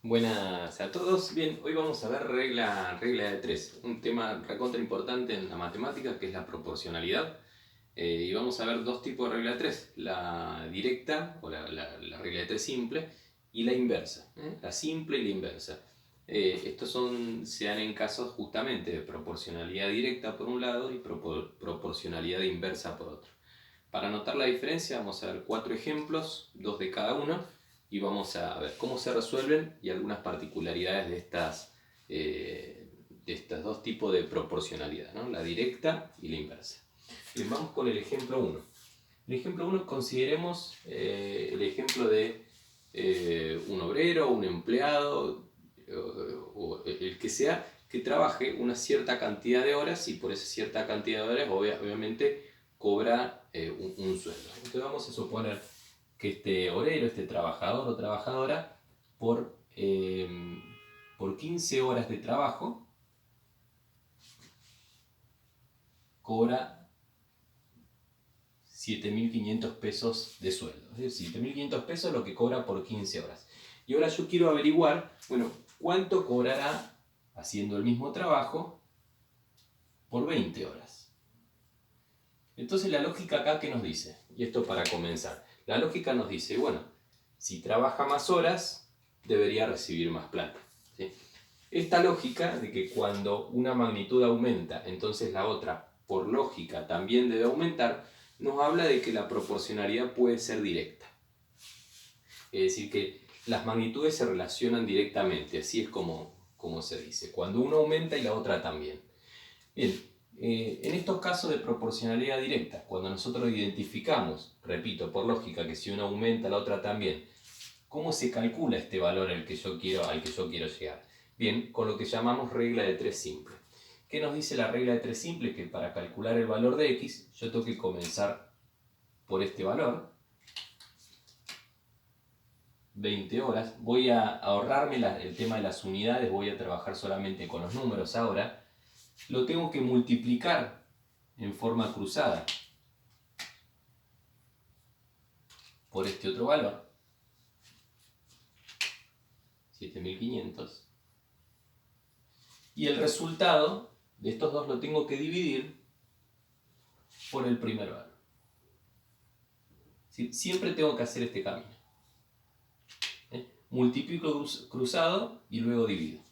Buenas a todos. Bien, hoy vamos a ver regla de tres, un tema recontra importante en la matemática que es la proporcionalidad. Y vamos a ver dos tipos de regla de tres, la directa o la regla de tres simple y la inversa, la simple y la inversa. Se dan en casos justamente de proporcionalidad directa por un lado y proporcionalidad inversa por otro. Para notar la diferencia vamos a ver cuatro ejemplos, dos de cada uno, y vamos a ver cómo se resuelven y algunas particularidades de estos dos tipos de proporcionalidad, ¿no? La directa y la inversa. Bien, vamos con el ejemplo 1. El ejemplo 1 consideremos el ejemplo de un obrero, un empleado, o el que sea, que trabaje una cierta cantidad de horas y por esa cierta cantidad de horas obviamente cobra un sueldo. Entonces vamos a suponer que este obrero, este trabajador o trabajadora, por 15 horas de trabajo, cobra 7.500 pesos de sueldo. Es decir, 7.500 pesos es lo que cobra por 15 horas. Y ahora yo quiero averiguar, bueno, cuánto cobrará haciendo el mismo trabajo por 20 horas. Entonces la lógica acá, ¿qué nos dice? Y esto para comenzar. La lógica nos dice, bueno, si trabaja más horas, debería recibir más plata, ¿sí? Esta lógica de que cuando una magnitud aumenta, entonces la otra, por lógica, también debe aumentar, nos habla de que la proporcionalidad puede ser directa. Es decir, que las magnitudes se relacionan directamente, así es como se dice, cuando uno aumenta y la otra también. Bien, en estos casos de proporcionalidad directa, cuando nosotros identificamos, repito, por lógica, que si uno aumenta, la otra también, ¿cómo se calcula este valor al que yo quiero llegar? Bien, con lo que llamamos regla de tres simple. ¿Qué nos dice la regla de tres simple? Que para calcular el valor de x, yo tengo que comenzar por este valor, 20 horas. Voy a ahorrarme el tema de las unidades, voy a trabajar solamente con los números ahora. Lo tengo que multiplicar en forma cruzada por este otro valor, 7.500. Y el resultado de estos dos lo tengo que dividir por el primer valor. ¿Sí? Siempre tengo que hacer este camino. Multiplico cruzado y luego divido.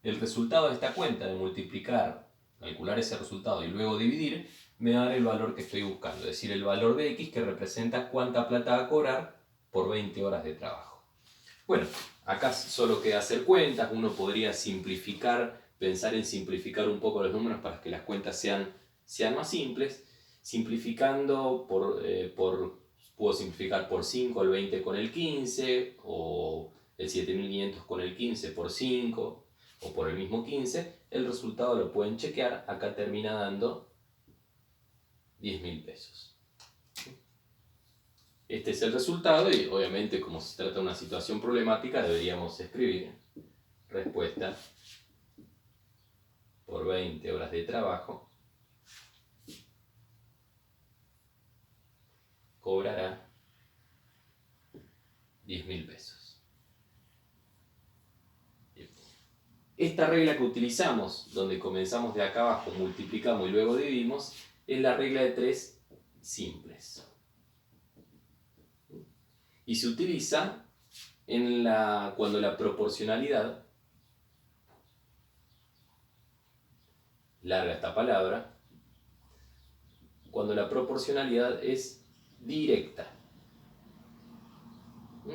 El resultado de esta cuenta de multiplicar, calcular ese resultado y luego dividir, me va a dar el valor que estoy buscando, es decir, el valor de x que representa cuánta plata va a cobrar por 20 horas de trabajo. Bueno, acá solo queda hacer cuentas, uno podría simplificar, pensar en simplificar un poco los números para que las cuentas sean más simples. Simplificando puedo simplificar por 5 el 20 con el 15, o el 7.500 con el 15 por 5, o por el mismo 15, el resultado lo pueden chequear, acá termina dando 10.000 pesos. Este es el resultado y obviamente como se trata de una situación problemática deberíamos escribir respuesta por 20 horas de trabajo cobrará 10.000 pesos. Bien. Esta regla que utilizamos, donde comenzamos de acá abajo, multiplicamos y luego dividimos, es la regla de tres simples. Y se utiliza cuando la proporcionalidad, larga esta palabra, cuando la proporcionalidad es directa.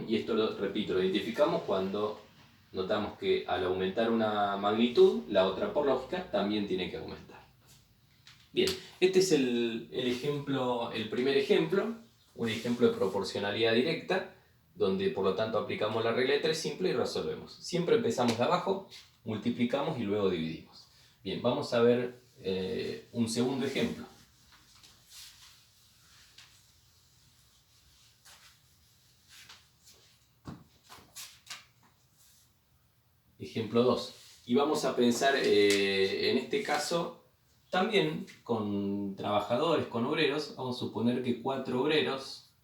Y esto repito, lo identificamos cuando notamos que al aumentar una magnitud, la otra por lógica también tiene que aumentar. Bien, este es el primer ejemplo, un ejemplo de proporcionalidad directa, donde por lo tanto aplicamos la regla de tres simple y resolvemos. Siempre empezamos de abajo, multiplicamos y luego dividimos. Bien, vamos a ver un segundo ejemplo. Ejemplo 2. Y vamos a pensar en este caso también con trabajadores, con obreros. Vamos a suponer que 4 obreros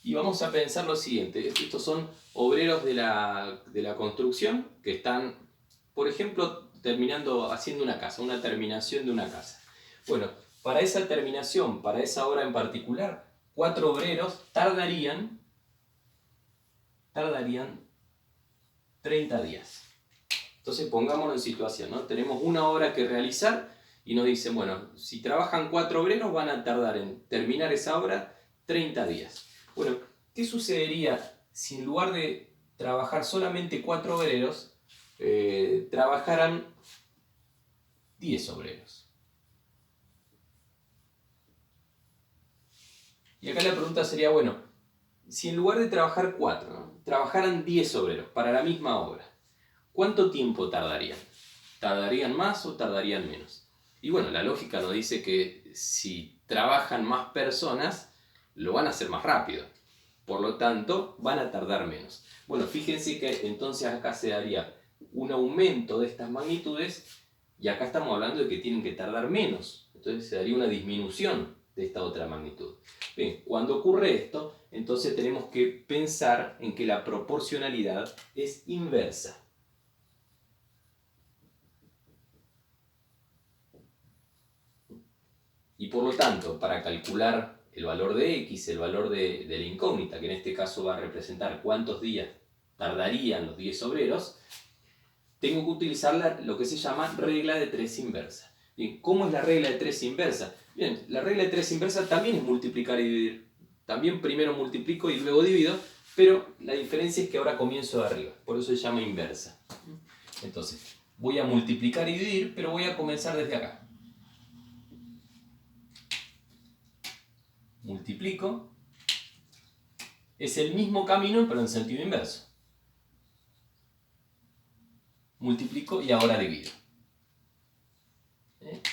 Y vamos a pensar lo siguiente. Estos son obreros de la construcción que están, por ejemplo, haciendo una casa, una terminación de una casa. Bueno, para esa terminación, para esa obra en particular, 4 obreros tardarían 30 días. Entonces pongámonos en situación, ¿no? Tenemos una obra que realizar y nos dicen, bueno, si trabajan 4 obreros van a tardar en terminar esa obra 30 días. Bueno, ¿qué sucedería si en lugar de trabajar solamente 4 obreros, trabajaran 10 obreros? Y acá la pregunta sería, bueno, si en lugar de trabajar 4, ¿no?, trabajaran 10 obreros para la misma obra, ¿cuánto tiempo tardarían? ¿Tardarían más o tardarían menos? Y bueno, la lógica nos dice que si trabajan más personas, lo van a hacer más rápido. Por lo tanto, van a tardar menos. Bueno, fíjense que entonces acá se daría un aumento de estas magnitudes y acá estamos hablando de que tienen que tardar menos. Entonces se daría una disminución de esta otra magnitud. Bien, cuando ocurre esto, entonces tenemos que pensar en que la proporcionalidad es inversa. Y por lo tanto, para calcular el valor de x, el valor de la incógnita, que en este caso va a representar cuántos días tardarían los 10 obreros, tengo que utilizar lo que se llama regla de 3 inversa. Bien, ¿cómo es la regla de 3 inversa? Bien, la regla de 3 inversa también es multiplicar y dividir. También primero multiplico y luego divido, pero la diferencia es que ahora comienzo de arriba, por eso se llama inversa. Entonces, voy a multiplicar y dividir, pero voy a comenzar desde acá. Multiplico, es el mismo camino pero en sentido inverso. Multiplico y ahora divido.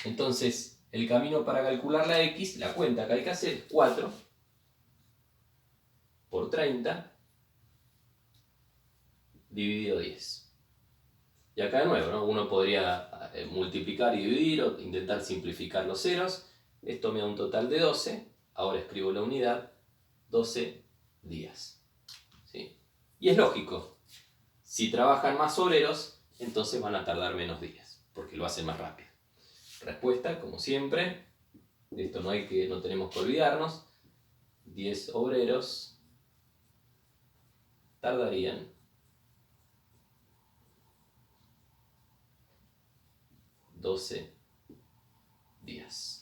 Entonces, el camino para calcular la x, la cuenta que hay que hacer es 4 por 30 dividido 10. Y acá de nuevo, ¿no?, uno podría multiplicar y dividir o intentar simplificar los ceros. Esto me da un total de 12. Ahora escribo la unidad, 12 días. ¿Sí? Y es lógico, si trabajan más obreros, entonces van a tardar menos días, porque lo hacen más rápido. Respuesta, como siempre, de esto no tenemos que olvidarnos, 10 obreros tardarían 12 días.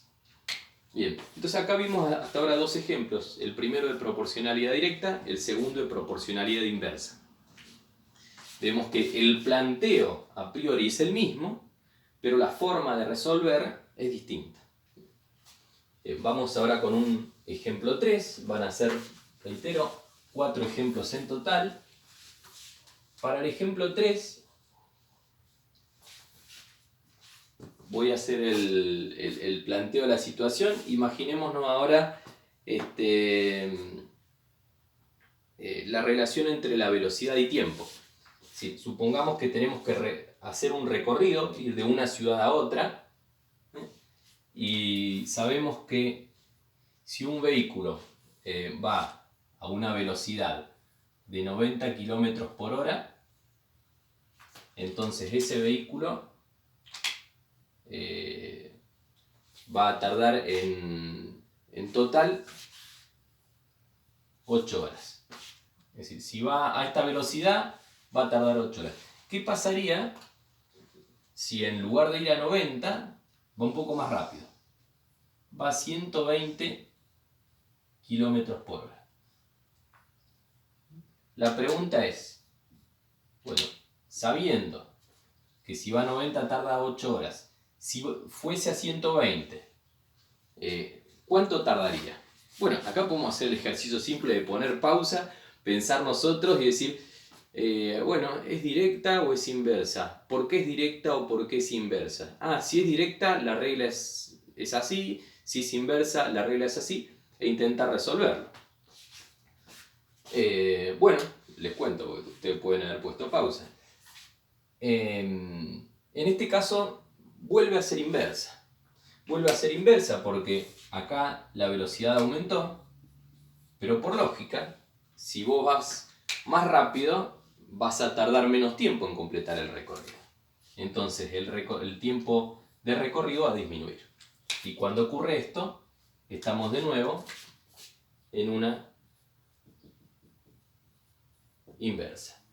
Bien, entonces acá vimos hasta ahora 2 ejemplos. El primero de proporcionalidad directa, el segundo de proporcionalidad inversa. Vemos que el planteo a priori es el mismo, pero la forma de resolver es distinta. Vamos ahora con un ejemplo 3. Van a ser, reitero, 4 ejemplos en total. Para el ejemplo 3 voy a hacer el planteo de la situación. Imaginémonos ahora la relación entre la velocidad y tiempo. Sí, supongamos que tenemos que hacer un recorrido, ir de una ciudad a otra, y sabemos que si un vehículo va a una velocidad de 90 km por hora, entonces ese vehículo va a tardar en total 8 horas. Es decir, si va a esta velocidad, va a tardar 8 horas. ¿Qué pasaría si en lugar de ir a 90, va un poco más rápido? Va a 120 km por hora. La pregunta es, bueno, sabiendo que si va a 90 tarda 8 horas, si fuese a 120, ¿cuánto tardaría? Bueno, acá podemos hacer el ejercicio simple de poner pausa, pensar nosotros y decir, bueno, ¿es directa o es inversa? ¿Por qué es directa o por qué es inversa? Si es directa, la regla es así. Si es inversa, la regla es así. E intentar resolverlo. Bueno, les cuento, porque ustedes pueden haber puesto pausa. En este caso, vuelve a ser inversa. Vuelve a ser inversa porque acá la velocidad aumentó, pero por lógica, si vos vas más rápido, vas a tardar menos tiempo en completar el recorrido. Entonces el tiempo de recorrido va a disminuir. Y cuando ocurre esto, estamos de nuevo en una inversa.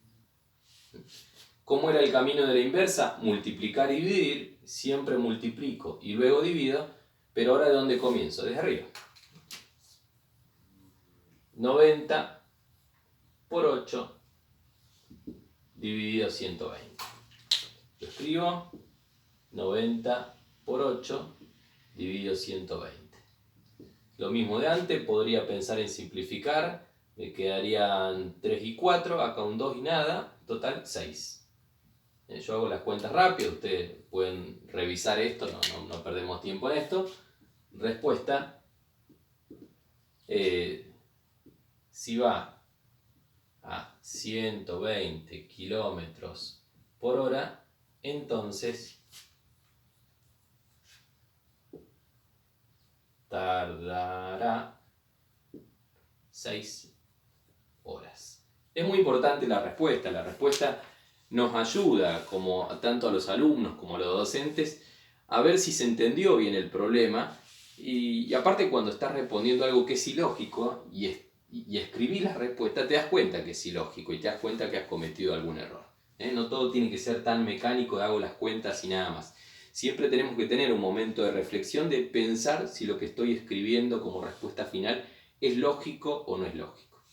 ¿Cómo era el camino de la inversa? Multiplicar y dividir. Siempre multiplico y luego divido. Pero ahora, ¿de dónde comienzo? Desde arriba. 90 por 8 dividido 120. Lo escribo. 90 por 8 dividido 120. Lo mismo de antes, podría pensar en simplificar. Me quedarían 3 y 4, acá un 2 y nada, total 6. Yo hago las cuentas rápido, ustedes pueden revisar esto, no perdemos tiempo en esto. Respuesta, si va a 120 kilómetros por hora, entonces tardará 6 horas. Es muy importante la respuesta. La respuesta nos ayuda, como tanto a los alumnos como a los docentes, a ver si se entendió bien el problema. Y aparte, cuando estás respondiendo algo que es ilógico y escribís la respuesta, te das cuenta que es ilógico y te das cuenta que has cometido algún error. No todo tiene que ser tan mecánico de hago las cuentas y nada más. Siempre tenemos que tener un momento de reflexión, de pensar si lo que estoy escribiendo como respuesta final es lógico o no es lógico.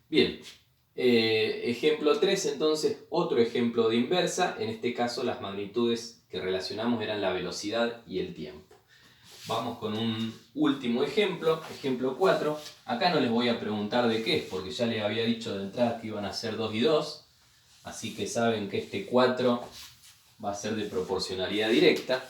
Bien, ejemplo 3, entonces, otro ejemplo de inversa. En este caso, las magnitudes que relacionamos eran la velocidad y el tiempo. Vamos con un último ejemplo, ejemplo 4. Acá no les voy a preguntar de qué es, porque ya les había dicho de entrada que iban a ser 2 y 2. Así que saben que este 4 va a ser de proporcionalidad directa.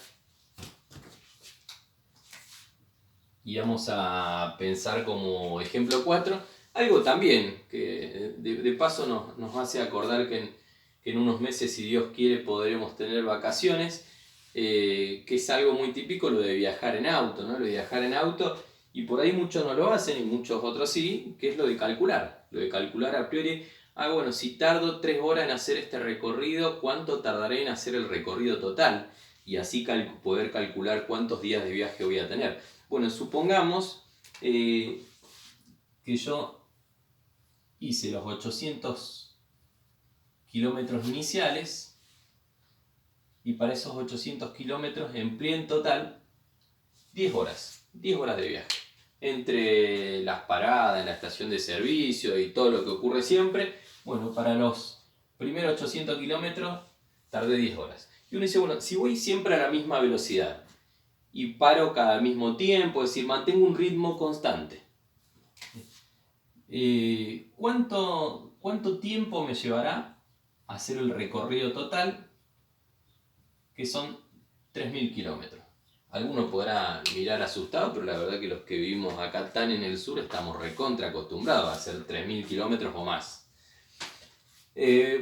Y vamos a pensar como ejemplo 4 algo también que de paso nos hace acordar que en unos meses, si Dios quiere, podremos tener vacaciones, que es algo muy típico lo de viajar en auto, ¿no? Lo de viajar en auto, y por ahí muchos no lo hacen y muchos otros sí, que es lo de calcular. Lo de calcular a priori, bueno, si tardo 3 horas en hacer este recorrido, ¿cuánto tardaré en hacer el recorrido total? Y así poder calcular cuántos días de viaje voy a tener. Bueno, supongamos que yo hice los 800 kilómetros iniciales y para esos 800 kilómetros empleé en total 10 horas de viaje. Entre las paradas en la estación de servicio y todo lo que ocurre siempre, bueno, para los primeros 800 kilómetros tardé 10 horas. Y uno dice, bueno, si voy siempre a la misma velocidad y paro cada mismo tiempo, es decir, mantengo un ritmo constante, ¿cuánto tiempo me llevará a hacer el recorrido total? Que son 3.000 kilómetros. Algunos podrán mirar asustados, pero la verdad que los que vivimos acá tan en el sur estamos recontra acostumbrados a hacer 3.000 kilómetros o más.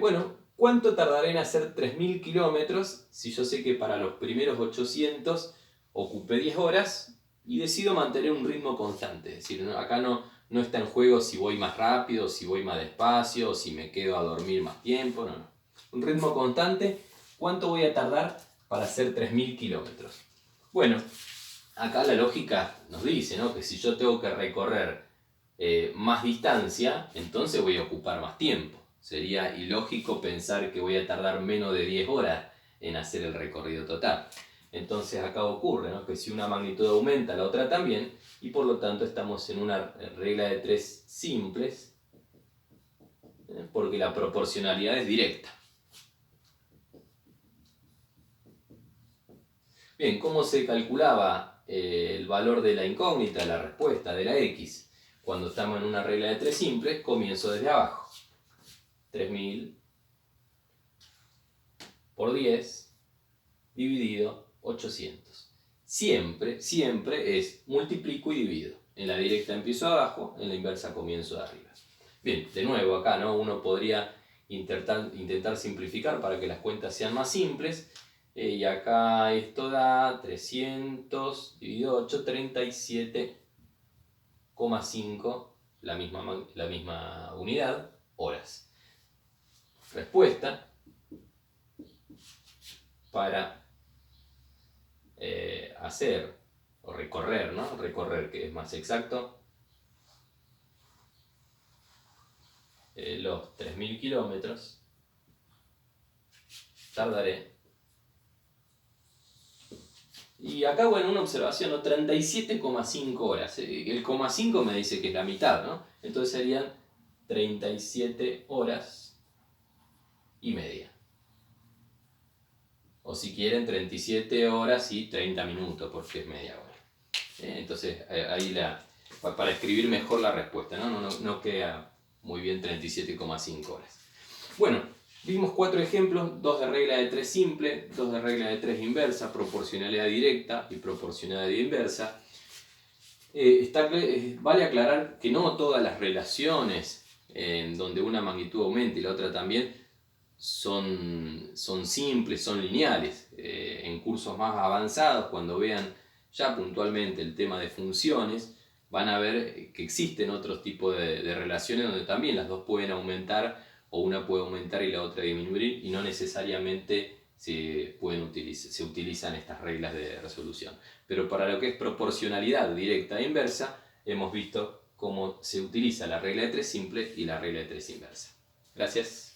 Bueno, ¿cuánto tardaré en hacer 3.000 kilómetros si yo sé que para los primeros 800 ocupé 10 horas y decido mantener un ritmo constante? Es decir, acá no está en juego si voy más rápido, si voy más despacio, si me quedo a dormir más tiempo, no. Un ritmo constante, ¿cuánto voy a tardar para hacer 3.000 kilómetros? Bueno, acá la lógica nos dice, ¿no?, que si yo tengo que recorrer más distancia, entonces voy a ocupar más tiempo. Sería ilógico pensar que voy a tardar menos de 10 horas en hacer el recorrido total. Entonces acá ocurre, ¿no?, que si una magnitud aumenta, la otra también, y por lo tanto estamos en una regla de 3 simples, porque la proporcionalidad es directa. Bien, ¿cómo se calculaba el valor de la incógnita, la respuesta de la x? Cuando estamos en una regla de 3 simples, comienzo desde abajo. 3.000 por 10 dividido 800. Siempre es multiplico y divido. En la directa empiezo abajo, en la inversa comienzo de arriba. Bien, de nuevo acá, ¿no?, uno podría intentar simplificar para que las cuentas sean más simples. Y acá esto da 300 dividido 8, 37,5 la misma unidad, horas. Respuesta para hacer o recorrer, ¿no? Recorrer, que es más exacto, los 3000 kilómetros, tardaré. Y acá, bueno, una observación, ¿no? 37,5 horas. El coma 5 me dice que es la mitad, ¿no? Entonces serían 37 horas y media. O si quieren, 37 horas y 30 minutos, porque es media hora. Entonces, ahí para escribir mejor la respuesta, ¿no? No queda muy bien 37,5 horas. Bueno, vimos 4 ejemplos, 2 de regla de 3 simple, 2 de regla de 3 inversa, proporcionalidad directa y proporcionalidad inversa. Vale aclarar que no todas las relaciones en donde una magnitud aumenta y la otra también son simples, son lineales. En cursos más avanzados, cuando vean ya puntualmente el tema de funciones, van a ver que existen otros tipos de relaciones donde también las dos pueden aumentar, o una puede aumentar y la otra disminuir, y no necesariamente se utilizan estas reglas de resolución. Pero para lo que es proporcionalidad directa e inversa, hemos visto cómo se utiliza la regla de 3 simple y la regla de 3 inversa. Gracias.